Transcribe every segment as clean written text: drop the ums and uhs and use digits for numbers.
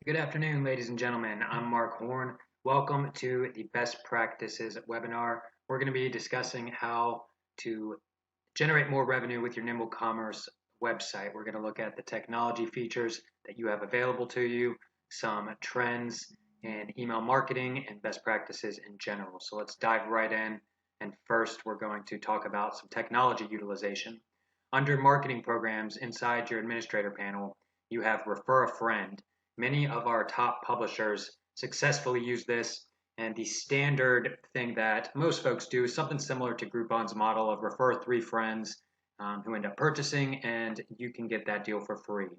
Good afternoon, ladies and gentlemen. I'm Mark Horn. Welcome to the Best Practices webinar. We're going to be discussing how to generate more revenue with your NimbleCommerce website. We're going to look at the technology features that you have available to you, some trends in email marketing, and best practices in general. So let's dive right in. And first, we're going to talk about some technology utilization. Under marketing programs inside your administrator panel, you have Refer a Friend. Many of our top publishers successfully use this, and the standard thing that most folks do is something similar to Groupon's model of refer three friends who end up purchasing, and you can get that deal for free.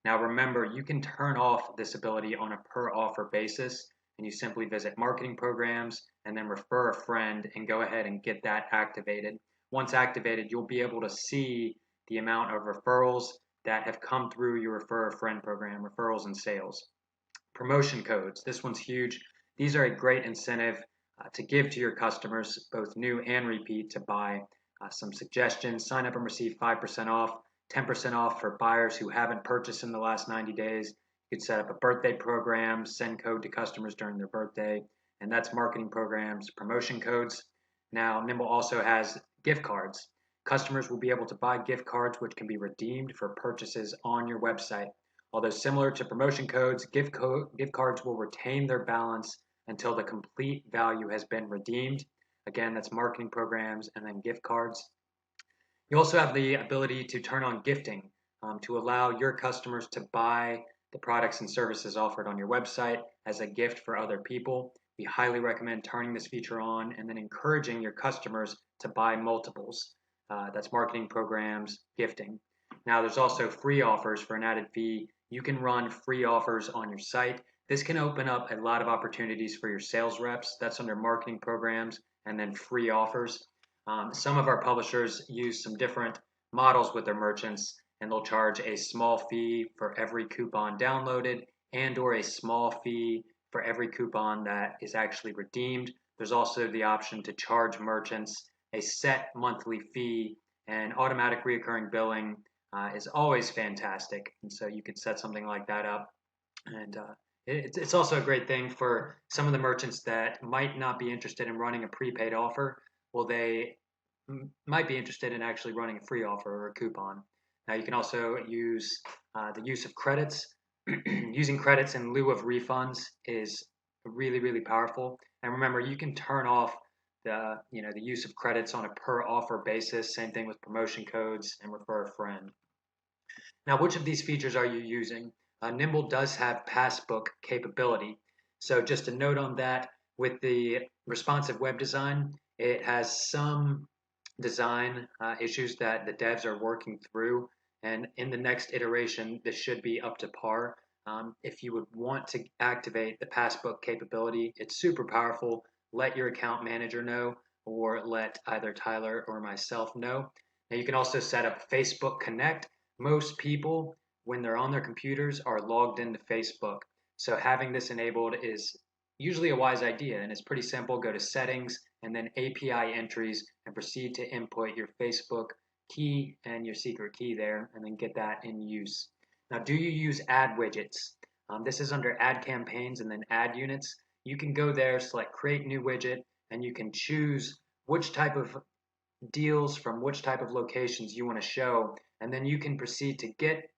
Now remember, you can turn off this ability on a per offer basis, and you simply visit marketing programs and then refer a friend and go ahead and get that activated. Once activated, you'll be able to see the amount of referrals that have come through your Refer a Friend program, referrals and sales. Promotion codes, this one's huge. These are a great incentive to give to your customers, both new and repeat, to buy. Some suggestions: sign up and receive 5% off, 10% off for buyers who haven't purchased in the last 90 days. You could set up a birthday program, send code to customers during their birthday, and that's marketing programs. Promotion codes. Now, Nimble also has gift cards. Customers will be able to buy gift cards which can be redeemed for purchases on your website. Although similar to promotion codes, gift cards will retain their balance until the complete value has been redeemed. Again, that's marketing programs and then gift cards. You also have the ability to turn on gifting to allow your customers to buy the products and services offered on your website as a gift for other people. We highly recommend turning this feature on and then encouraging your customers to buy multiples. That's marketing programs, gifting. Now, there's also free offers for an added fee. You can run free offers on your site. This can open up a lot of opportunities for your sales reps. That's under marketing programs and then free offers. Some of our publishers use some different models with their merchants, and they'll charge a small fee for every coupon downloaded and or a small fee for every coupon that is actually redeemed. There's also the option to charge merchants a set monthly fee, and automatic reoccurring billing is always fantastic. And so you could set something like that up. And it's also a great thing for some of the merchants that might not be interested in running a prepaid offer. Well, they might be interested in actually running a free offer or a coupon. Now, you can also use the use of credits. Using credits in lieu of refunds is really, really powerful. And remember, you can turn off the use of credits on a per offer basis. Same thing with promotion codes and refer a friend. Now, which of these features are you using? Nimble does have passbook capability. So just a note on that, with the responsive web design, it has some design issues that the devs are working through. And in the next iteration, this should be up to par. If you would want to activate the passbook capability, it's super powerful. Let your account manager know, or let either Tyler or myself know. Now, you can also set up Facebook Connect. Most people, when they're on their computers, are logged into Facebook. So having this enabled is usually a wise idea, and it's pretty simple. Go to settings and then API entries and proceed to input your Facebook key and your secret key there, and then get that in use. Now, do you use ad widgets? This is under ad campaigns and then ad units. You can go there, select create new widget, and you can choose which type of deals from which type of locations you want to show, and then you can proceed to get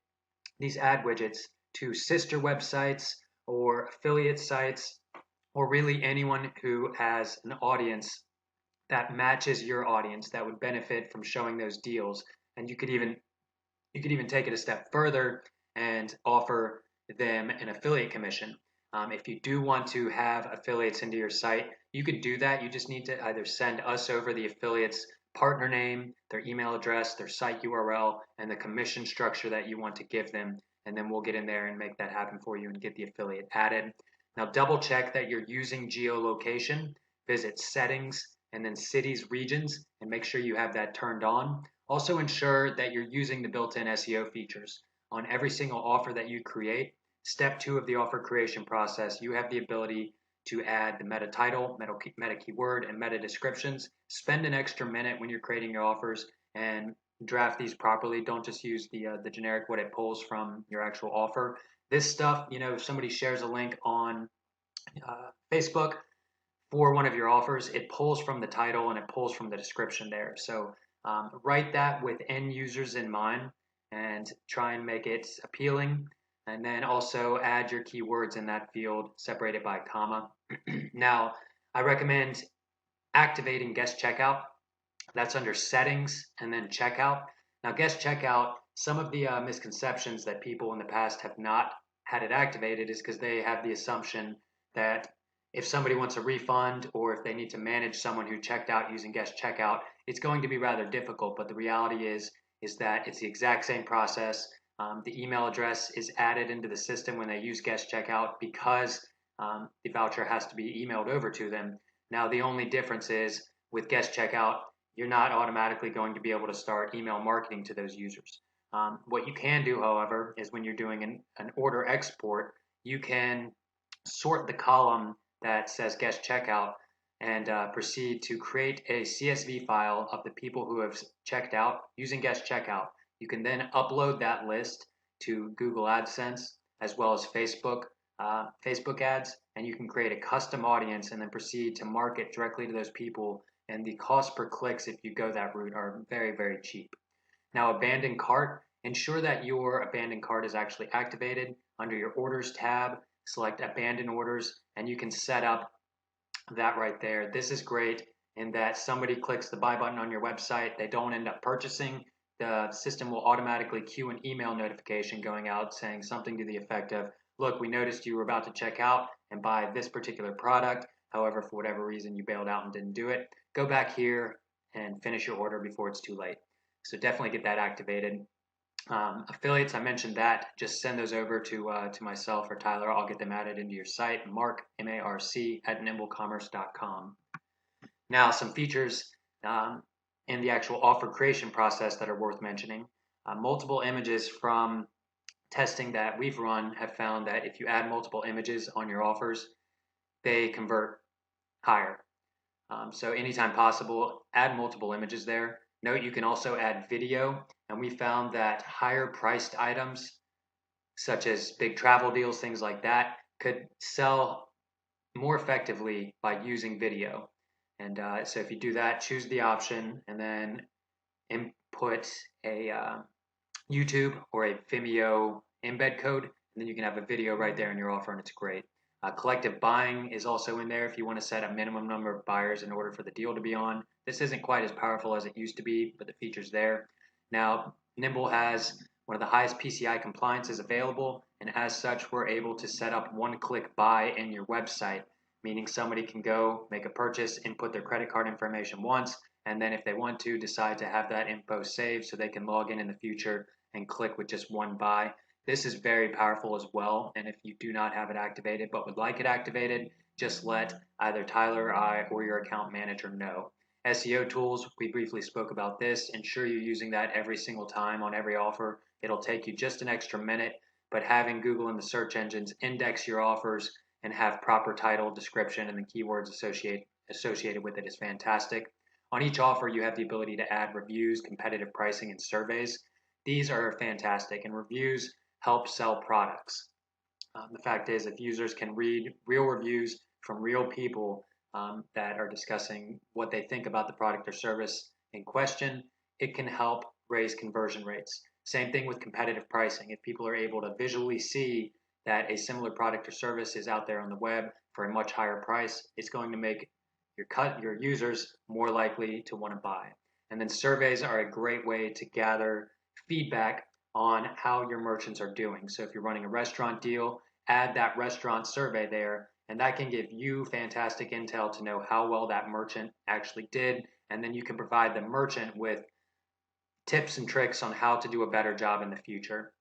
these ad widgets to sister websites or affiliate sites, or really anyone who has an audience that matches your audience that would benefit from showing those deals. And you could even take it a step further and offer them an affiliate commission. If you do want to have affiliates into your site, you could do that. You just need to either send us over the affiliate's partner name, their email address, their site URL, and the commission structure that you want to give them. And then we'll get in there and make that happen for you and get the affiliate added. Now, double check that you're using geolocation. Visit settings and then cities, regions, and make sure you have that turned on. Also ensure that you're using the built-in SEO features. On every single offer that you create, step 2 of the offer creation process, you have the ability to add the meta title, meta keyword, and meta descriptions. Spend an extra minute when you're creating your offers and draft these properly. Don't just use the generic what it pulls from your actual offer. This stuff, if somebody shares a link on Facebook for one of your offers, it pulls from the title and it pulls from the description there. So write that with end users in mind and try and make it appealing. And then also add your keywords in that field separated by a comma. Now, I recommend activating guest checkout. That's under settings and then checkout. Now, guest checkout, some of the misconceptions that people in the past have not had it activated is because they have the assumption that if somebody wants a refund or if they need to manage someone who checked out using guest checkout, it's going to be rather difficult. But the reality is that it's the exact same process. The email address is added into the system when they use guest checkout because the voucher has to be emailed over to them. Now, the only difference is with guest checkout, you're not automatically going to be able to start email marketing to those users. What you can do, however, is when you're doing an order export, you can sort the column that says guest checkout and proceed to create a CSV file of the people who have checked out using guest checkout. You can then upload that list to Google AdSense as well as Facebook ads, and you can create a custom audience and then proceed to market directly to those people. And the cost per clicks, if you go that route, are very, very cheap. Now, abandoned cart, ensure that your abandoned cart is actually activated. Under your orders tab, select abandoned orders, and you can set up that right there. This is great in that somebody clicks the buy button on your website, they don't end up purchasing. The system will automatically queue an email notification going out saying something to the effect of, look, we noticed you were about to check out and buy this particular product. However, for whatever reason, you bailed out and didn't do it. Go back here and finish your order before it's too late. So definitely get that activated. Affiliates, I mentioned that. Just send those over to myself or Tyler. I'll get them added into your site. Mark, M-A-R-C, at NimbleCommerce.com. Now, some features in the actual offer creation process that are worth mentioning. Multiple images from testing that we've run have found that if you add multiple images on your offers, they convert higher. So anytime possible, add multiple images there. Note you can also add video, and we found that higher priced items, such as big travel deals, things like that, could sell more effectively by using video. And so if you do that, choose the option and then input a YouTube or a Vimeo embed code, and then you can have a video right there in your offer, and it's great. Collective buying is also in there if you want to set a minimum number of buyers in order for the deal to be on. This isn't quite as powerful as it used to be, but the feature's there. Now, Nimble has one of the highest PCI compliances available, and as such, we're able to set up one-click buy in your website, meaning somebody can go make a purchase, input their credit card information once, and then if they want to, decide to have that info saved so they can log in the future and click with just one buy. This is very powerful as well, and if you do not have it activated but would like it activated, just let either Tyler or I or your account manager know. SEO tools, we briefly spoke about this. Ensure you're using that every single time on every offer. It'll take you just an extra minute, but having Google and the search engines index your offers and have proper title, description, and the keywords associated with it is fantastic. On each offer, you have the ability to add reviews, competitive pricing, and surveys. These are fantastic, and reviews help sell products. The fact is, if users can read real reviews from real people that are discussing what they think about the product or service in question, it can help raise conversion rates. Same thing with competitive pricing. If people are able to visually see that a similar product or service is out there on the web for a much higher price, it's going to make your users more likely to want to buy. And then surveys are a great way to gather feedback on how your merchants are doing. So if you're running a restaurant deal, add that restaurant survey there, and that can give you fantastic intel to know how well that merchant actually did, and then you can provide the merchant with tips and tricks on how to do a better job in the future.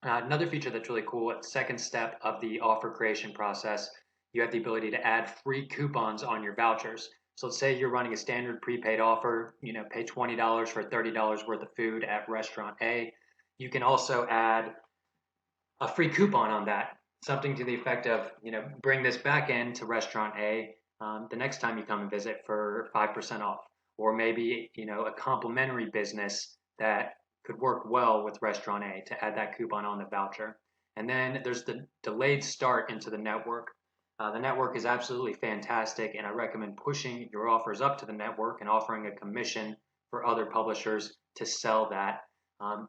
Another feature that's really cool, at the second step of the offer creation process, you have the ability to add free coupons on your vouchers. So let's say you're running a standard prepaid offer, pay $20 for $30 worth of food at restaurant A. You can also add a free coupon on that, something to the effect of, bring this back in to restaurant A the next time you come and visit for 5% off, or maybe, a complimentary business that could work well with restaurant A to add that coupon on the voucher. And then there's the delayed start into the network. The network is absolutely fantastic, and I recommend pushing your offers up to the network and offering a commission for other publishers to sell that.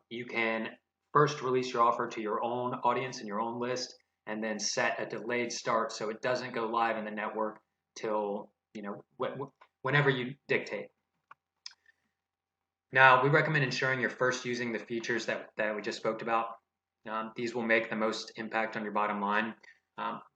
You can first release your offer to your own audience and your own list, and then set a delayed start so it doesn't go live in the network till whenever you dictate. Now, we recommend ensuring you're first using the features that we just spoke about. These will make the most impact on your bottom line.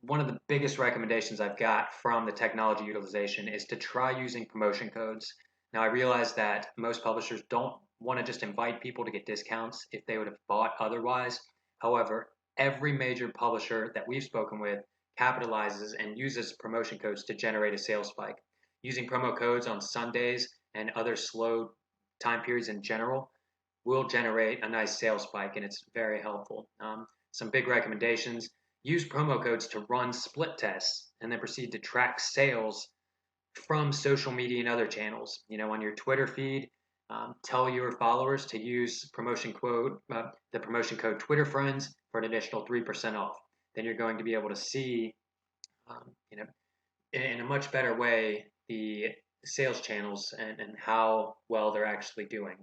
One of the biggest recommendations I've got from the technology utilization is to try using promotion codes. Now, I realize that most publishers don't want to just invite people to get discounts if they would have bought otherwise. However, every major publisher that we've spoken with capitalizes and uses promotion codes to generate a sales spike. Using promo codes on Sundays and other slow time periods in general will generate a nice sales spike, and it's very helpful. Some big recommendations: use promo codes to run split tests and then proceed to track sales from social media and other channels. On your Twitter feed, tell your followers to use the promotion code Twitter Friends for an additional 3% off. Then you're going to be able to see, in a much better way, the sales channels and how well they're actually doing.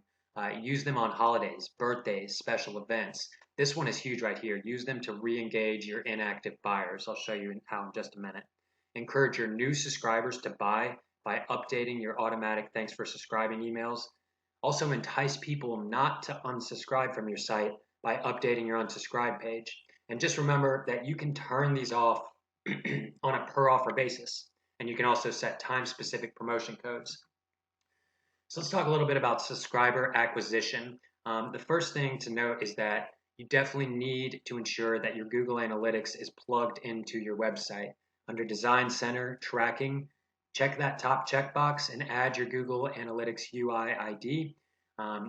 Use them on holidays, birthdays, special events. This one is huge right here. Use them to re-engage your inactive buyers. I'll show you how in just a minute. Encourage your new subscribers to buy by updating your automatic thanks for subscribing emails. Also entice people not to unsubscribe from your site by updating your unsubscribe page. And just remember that you can turn these off on a per offer basis. And you can also set time-specific promotion codes. So let's talk a little bit about subscriber acquisition. The first thing to note is that you definitely need to ensure that your Google Analytics is plugged into your website. Under Design Center Tracking, check that top checkbox and add your Google Analytics UI ID.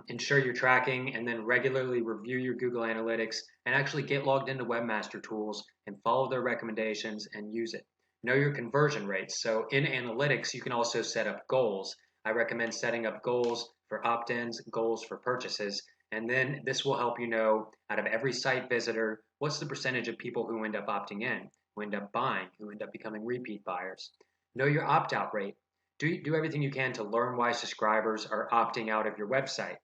Ensure you're tracking, and then regularly review your Google Analytics and actually get logged into Webmaster Tools and follow their recommendations and use it. Know your conversion rates. So in Analytics, you can also set up goals. I recommend setting up goals for opt-ins, goals for purchases, and then this will help you know, out of every site visitor, what's the percentage of people who end up opting in, who end up buying, who end up becoming repeat buyers. Know your opt-out rate. Do everything you can to learn why subscribers are opting out of your website.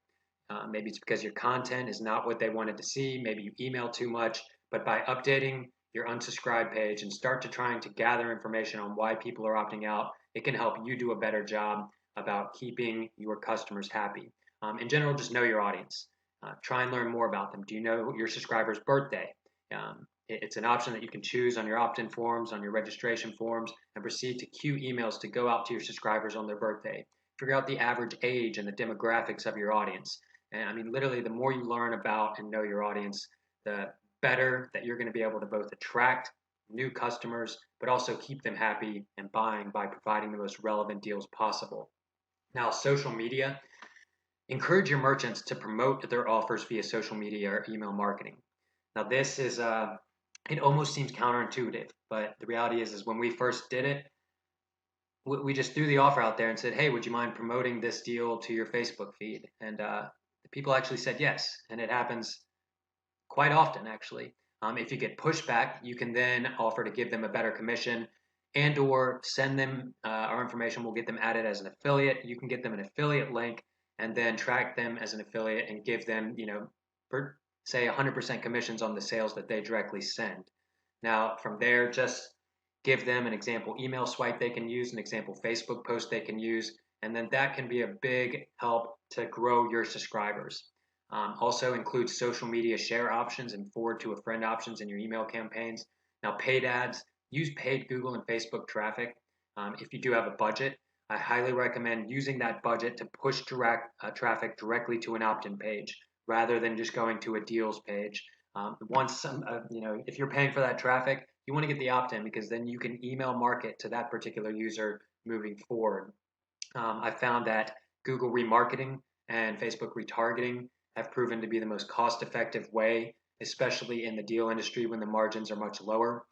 Maybe it's because your content is not what they wanted to see. Maybe you email too much. But by updating your unsubscribe page and start to trying to gather information on why people are opting out, it can help you do a better job about keeping your customers happy. In general, just know your audience. Try and learn more about them. Do you know your subscriber's birthday? It's an option that you can choose on your opt-in forms, on your registration forms, and proceed to queue emails to go out to your subscribers on their birthday. Figure out the average age and the demographics of your audience. And I mean, literally, the more you learn about and know your audience, the better that you're going to be able to both attract new customers, but also keep them happy and buying by providing the most relevant deals possible. Now, social media. Encourage your merchants to promote their offers via social media or email marketing. Now, this is it almost seems counterintuitive, but the reality is when we first did it, we just threw the offer out there and said, hey, would you mind promoting this deal to your Facebook feed? And the people actually said yes, and it happens quite often, actually. If you get pushback, you can then offer to give them a better commission and or send them our information. We'll get them added as an affiliate. You can get them an affiliate link and then track them as an affiliate and give them, say 100% commissions on the sales that they directly send. Now, from there, just give them an example email swipe they can use, an example Facebook post they can use, and then that can be a big help to grow your subscribers. Also include social media share options and forward to a friend options in your email campaigns. Now, paid ads, use paid Google and Facebook traffic. If you do have a budget, I highly recommend using that budget to push traffic directly to an opt-in page rather than just going to a deals page. If you're paying for that traffic, you want to get the opt-in because then you can email market to that particular user moving forward. I found that Google remarketing and Facebook retargeting have proven to be the most cost-effective way, especially in the deal industry when the margins are much lower.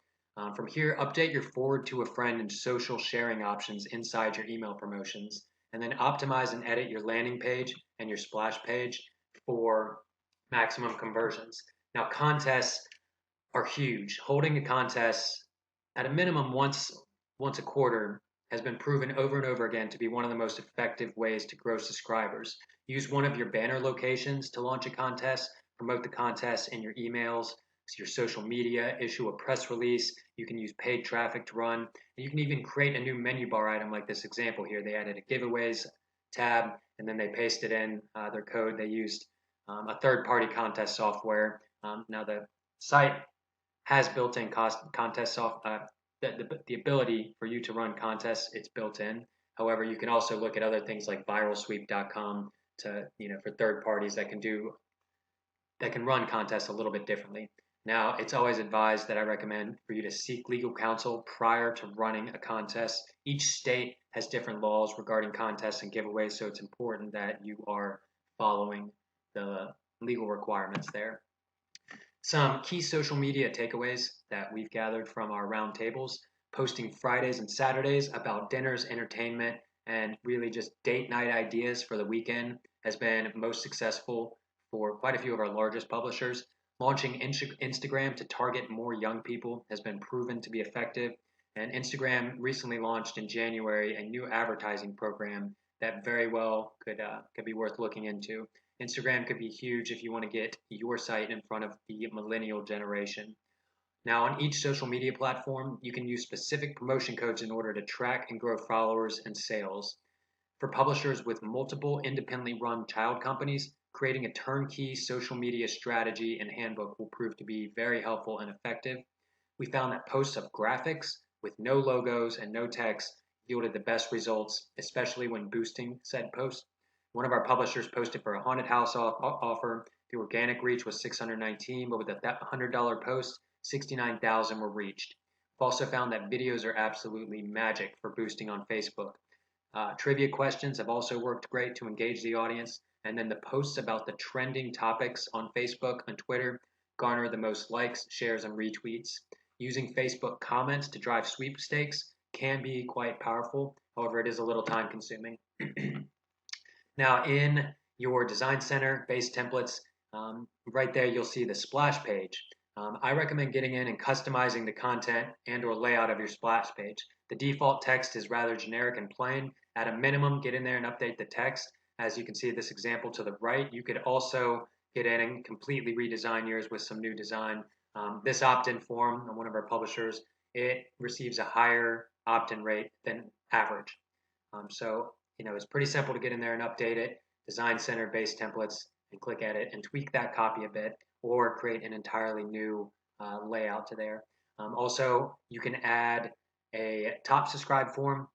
From here, update your forward to a friend and social sharing options inside your email promotions, and then optimize and edit your landing page and your splash page for maximum conversions. Now, contests are huge. Holding a contest at a minimum once a quarter has been proven over and over again to be one of the most effective ways to grow subscribers. Use one of your banner locations to launch a contest, promote the contest in your emails, your social media, issue a press release. You can use paid traffic to run. And you can even create a new menu bar item like this example here. They added a giveaways tab and then they pasted in their code. They used a third-party contest software. Now the site has built-in contest software. The ability for you to run contests, it's built in. However, you can also look at other things like viralsweep.com to, for third parties that can run contests a little bit differently. Now, it's always advised that I recommend for you to seek legal counsel prior to running a contest. Each state has different laws regarding contests and giveaways, so it's important that you are following the legal requirements there. Some key social media takeaways that we've gathered from our roundtables: posting Fridays and Saturdays about dinners, entertainment, and really just date night ideas for the weekend has been most successful for quite a few of our largest publishers. Launching Instagram to target more young people has been proven to be effective. And Instagram recently launched in January a new advertising program that very well could be worth looking into. Instagram could be huge if you want to get your site in front of the millennial generation. Now, on each social media platform, you can use specific promotion codes in order to track and grow followers and sales. For publishers with multiple independently run child companies, creating a turnkey social media strategy and handbook will prove to be very helpful and effective. We found that posts of graphics with no logos and no text yielded the best results, especially when boosting said posts. One of our publishers posted for a haunted house offer. The organic reach was 619, but with a $100 post, 69,000 were reached. We've also found that videos are absolutely magic for boosting on Facebook. Trivia questions have also worked great to engage the audience. And then the posts about the trending topics on Facebook and Twitter garner the most likes, shares, and retweets. Using Facebook comments to drive sweepstakes can be quite powerful. However, it is a little time consuming. Now, in your design center base templates, right there you'll see the splash page. I recommend getting in and customizing the content and or layout of your splash page. The default text is rather generic and plain. At a minimum, get in there and update the text. As you can see this example to the right, you could also get in and completely redesign yours with some new design. This opt-in form on one of our publishers, it receives a higher opt-in rate than average. So it's pretty simple to get in there and update it. Design Center base templates, and click at it and tweak that copy a bit, or create an entirely new layout to there. Also, you can add a top subscribe form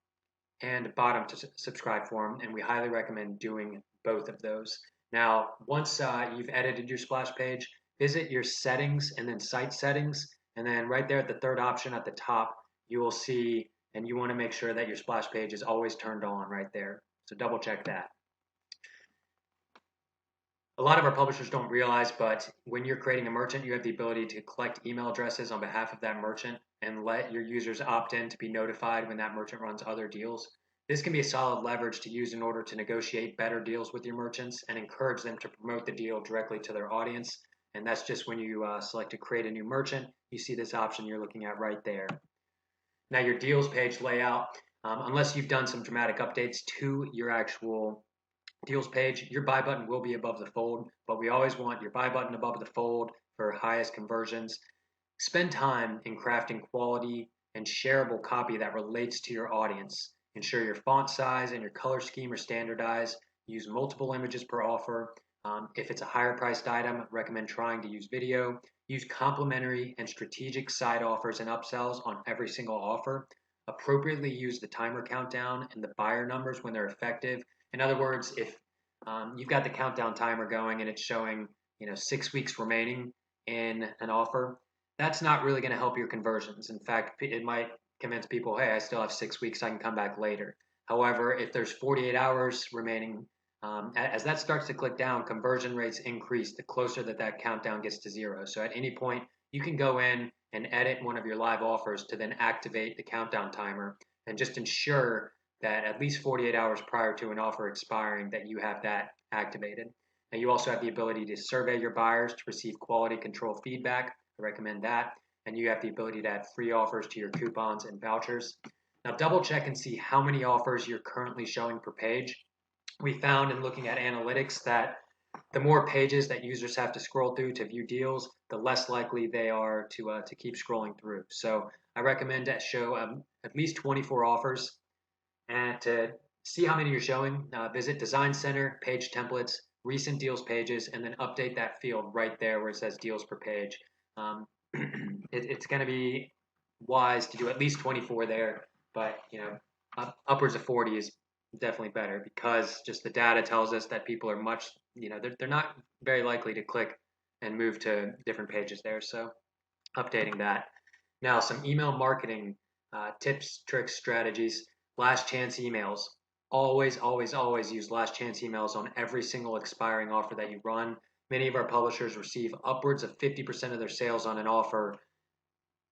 and bottom to subscribe form, and we highly recommend doing both of those. Now, once you've edited your splash page, visit your settings and then site settings, and then right there at the third option at the top, you will see, and you want to make sure that your splash page is always turned on right there. So double check that. A lot of our publishers don't realize, but when you're creating a merchant, you have the ability to collect email addresses on behalf of that merchant and let your users opt in to be notified when that merchant runs other deals. This can be a solid leverage to use in order to negotiate better deals with your merchants and encourage them to promote the deal directly to their audience. And that's just when you select to create a new merchant. You see this option you're looking at right there. Now, your deals page layout, unless you've done some dramatic updates to your actual deals page, your buy button will be above the fold, but we always want your buy button above the fold for highest conversions. Spend time in crafting quality and shareable copy that relates to your audience. Ensure your font size and your color scheme are standardized. Use multiple images per offer. If it's a higher priced item, recommend trying to use video. Use complimentary and strategic side offers and upsells on every single offer. Appropriately use the timer countdown and the buyer numbers when they're effective. In other words, if you've got the countdown timer going and it's showing 6 weeks remaining in an offer, that's not really going to help your conversions. In fact, it might convince people, hey, I still have 6 weeks, I can come back later. However, if there's 48 hours remaining, as that starts to click down, conversion rates increase the closer that countdown gets to 0. So at any point, you can go in and edit one of your live offers to then activate the countdown timer and just ensure that at least 48 hours prior to an offer expiring that you have that activated. Now, you also have the ability to survey your buyers to receive quality control feedback I recommend that. And you have the ability to add free offers to your coupons and vouchers. Now double check and see how many offers you're currently showing per page. We found in looking at analytics that the more pages that users have to scroll through to view deals, the less likely they are to keep scrolling through. So I recommend to show at least 24 offers. And to see how many you're showing, visit Design Center, Page Templates, Recent Deals Pages, and then update that field right there where it says Deals per Page. It's going to be wise to do at least 24 there, but upwards of 40 is definitely better, because just the data tells us that people are much, they're not very likely to click and move to different pages there. So updating that. Now, some email marketing tips, tricks, strategies. Last chance emails. Always, always, always use last chance emails on every single expiring offer that you run. Many of our publishers receive upwards of 50% of their sales on an offer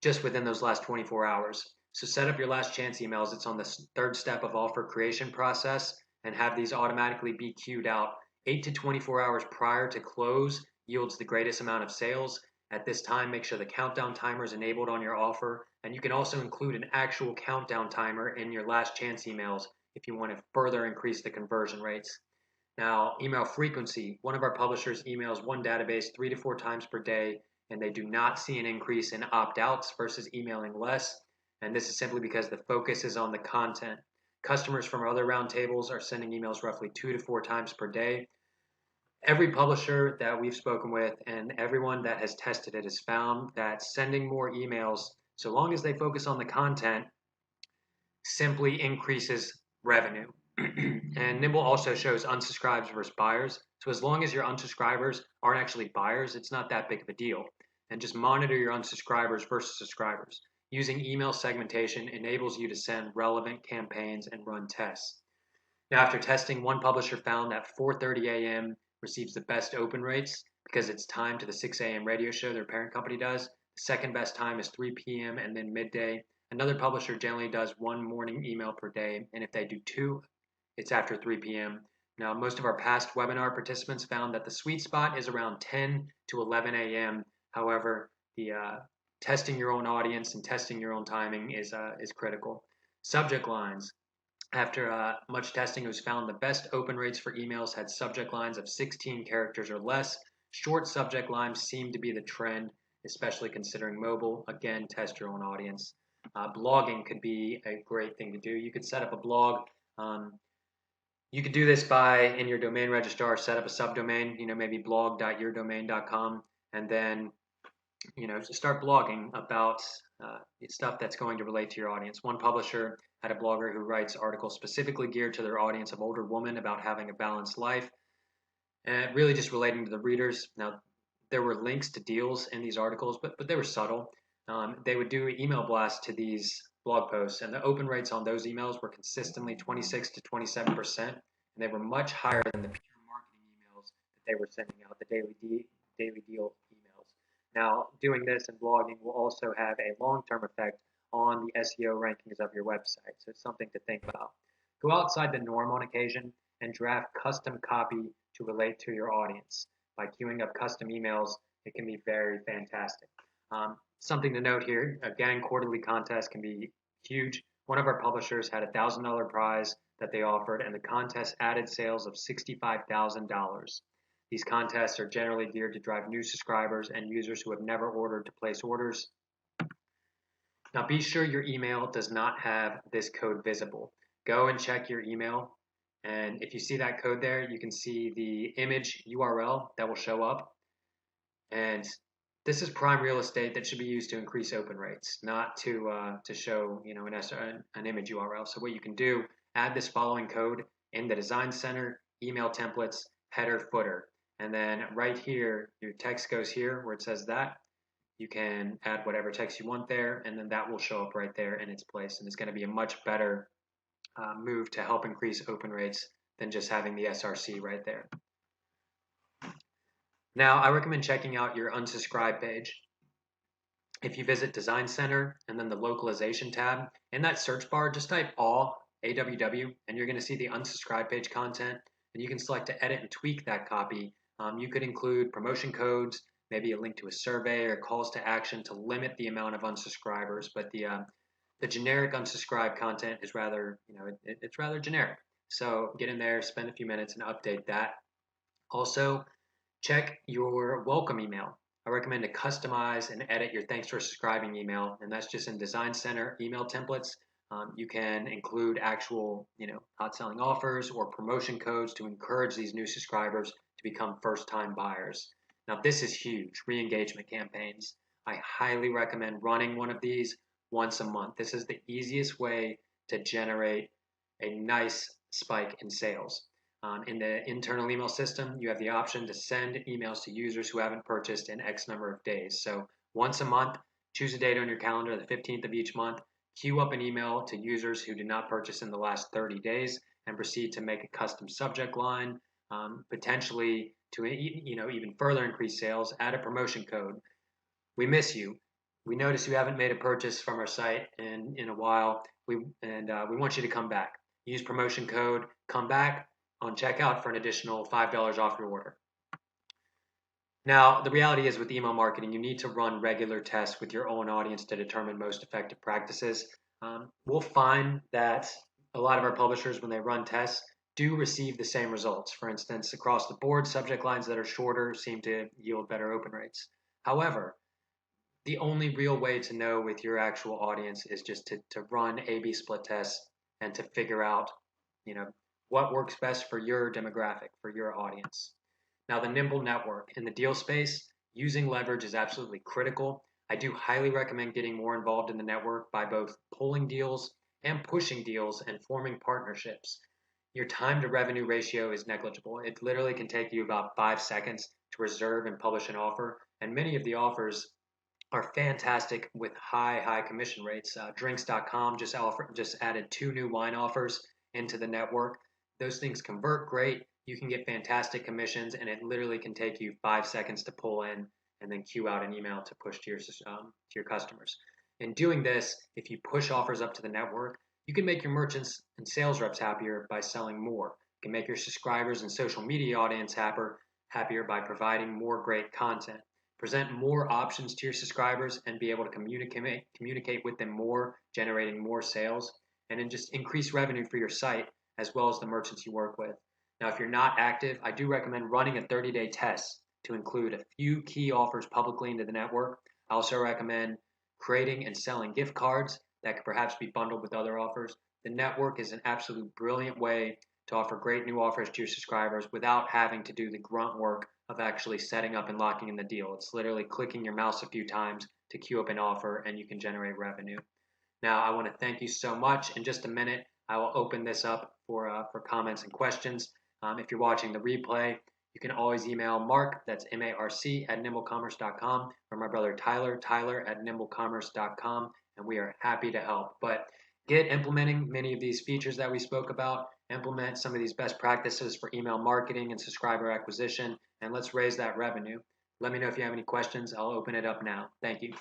just within those last 24 hours. So set up your last chance emails. It's on the third step of offer creation process, and have these automatically be queued out 8 to 24 hours prior to close yields the greatest amount of sales. At this time, make sure the countdown timer is enabled on your offer, and you can also include an actual countdown timer in your last chance emails if you want to further increase the conversion rates. Now, email frequency. One of our publishers emails one database 3 to 4 times per day, and they do not see an increase in opt-outs versus emailing less. And this is simply because the focus is on the content. Customers from other roundtables are sending emails roughly 2 to 4 times per day. Every publisher that we've spoken with and everyone that has tested it has found that sending more emails, so long as they focus on the content, simply increases revenue. And Nimble also shows unsubscribes versus buyers. So as long as your unsubscribers aren't actually buyers, it's not that big of a deal. And just monitor your unsubscribers versus subscribers. Using email segmentation enables you to send relevant campaigns and run tests. Now, after testing, one publisher found that 4:30 a.m. receives the best open rates because it's timed to the 6 a.m. radio show their parent company does. The second best time is 3 p.m. and then midday. Another publisher generally does one morning email per day, and if they do two, it's after 3 p.m. Now, most of our past webinar participants found that the sweet spot is around 10 to 11 a.m. However, the testing your own audience and testing your own timing is critical. Subject lines. After much testing, it was found the best open rates for emails had subject lines of 16 characters or less. Short subject lines seem to be the trend, especially considering mobile. Again, test your own audience. Blogging could be a great thing to do. You could set up a blog. You could do this by, in your domain registrar, set up a subdomain, maybe blog.yourdomain.com, and then, start blogging about stuff that's going to relate to your audience. One publisher had a blogger who writes articles specifically geared to their audience of older women about having a balanced life, and really just relating to the readers. Now, there were links to deals in these articles, but they were subtle. They would do email blasts to these blog posts, and the open rates on those emails were consistently 26 to 27%, and they were much higher than the pure marketing emails that they were sending out, the daily deal emails. Now, doing this and blogging will also have a long-term effect on the SEO rankings of your website, so it's something to think about. Go outside the norm on occasion and draft custom copy to relate to your audience. By queuing up custom emails, it can be very fantastic. Something to note here, again, quarterly contests can be huge. One of our publishers had a $1,000 prize that they offered, and the contest added sales of $65,000. These contests are generally geared to drive new subscribers and users who have never ordered to place orders. Now, be sure your email does not have this code visible. Go and check your email, and if you see that code there, you can see the image URL that will show up. And this is prime real estate that should be used to increase open rates, not to show an image URL. So what you can do, add this following code in the Design Center, email templates, header, footer, and then right here, your text goes here where it says that. You can add whatever text you want there, and then that will show up right there in its place. And it's going to be a much better move to help increase open rates than just having the SRC right there. Now, I recommend checking out your unsubscribe page. If you visit Design Center and then the localization tab, in that search bar, just type AWW, and you're going to see the unsubscribe page content, and you can select to edit and tweak that copy. You could include promotion codes, maybe a link to a survey or calls to action to limit the amount of unsubscribers. But the generic unsubscribe content is rather, it's rather generic. So get in there, spend a few minutes and update that. Also, check your welcome email. I recommend to customize and edit your thanks for subscribing email, and that's just in Design Center email templates. You can include actual, hot selling offers or promotion codes to encourage these new subscribers to become first-time buyers. Now, this is huge, re-engagement campaigns. I highly recommend running one of these once a month. This is the easiest way to generate a nice spike in sales. In the internal email system, you have the option to send emails to users who haven't purchased in X number of days. So once a month, choose a date on your calendar, the 15th of each month, queue up an email to users who did not purchase in the last 30 days, and proceed to make a custom subject line, potentially to even further increase sales. Add a promotion code. We miss you. We notice you haven't made a purchase from our site in a while. We want you to come back. Use promotion code come back on checkout for an additional $5 off your order. Now, the reality is with email marketing, you need to run regular tests with your own audience to determine most effective practices. We'll find that a lot of our publishers, when they run tests, do receive the same results. For instance, across the board, subject lines that are shorter seem to yield better open rates. However, the only real way to know with your actual audience is just to run A/B split tests and to figure out, what works best for your demographic, for your audience. Now, the Nimble network in the deal space, using leverage is absolutely critical. I do highly recommend getting more involved in the network by both pulling deals and pushing deals and forming partnerships. Your time to revenue ratio is negligible. It literally can take you about 5 seconds to reserve and publish an offer, and many of the offers are fantastic with high commission rates. Drinks.com just added 2 new wine offers into the network. Those things convert great. You can get fantastic commissions, and it literally can take you 5 seconds to pull in and then queue out an email to push to your customers. In doing this, if you push offers up to the network, you can make your merchants and sales reps happier by selling more. You can make your subscribers and social media audience happier by providing more great content. Present more options to your subscribers and be able to communicate with them more, generating more sales, and then just increase revenue for your site as well as the merchants you work with. Now, if you're not active, I do recommend running a 30-day test to include a few key offers publicly into the network. I also recommend creating and selling gift cards that could perhaps be bundled with other offers. The network is an absolute brilliant way to offer great new offers to your subscribers without having to do the grunt work of actually setting up and locking in the deal. It's literally clicking your mouse a few times to queue up an offer and you can generate revenue. Now, I want to thank you so much. In just a minute, I will open this up for comments and questions. If you're watching the replay, you can always email Mark, that's MARC, at NimbleCommerce.com, or my brother Tyler at NimbleCommerce.com, and we are happy to help. But get implementing many of these features that we spoke about, implement some of these best practices for email marketing and subscriber acquisition, and let's raise that revenue. Let me know if you have any questions. I'll open it up now. Thank you.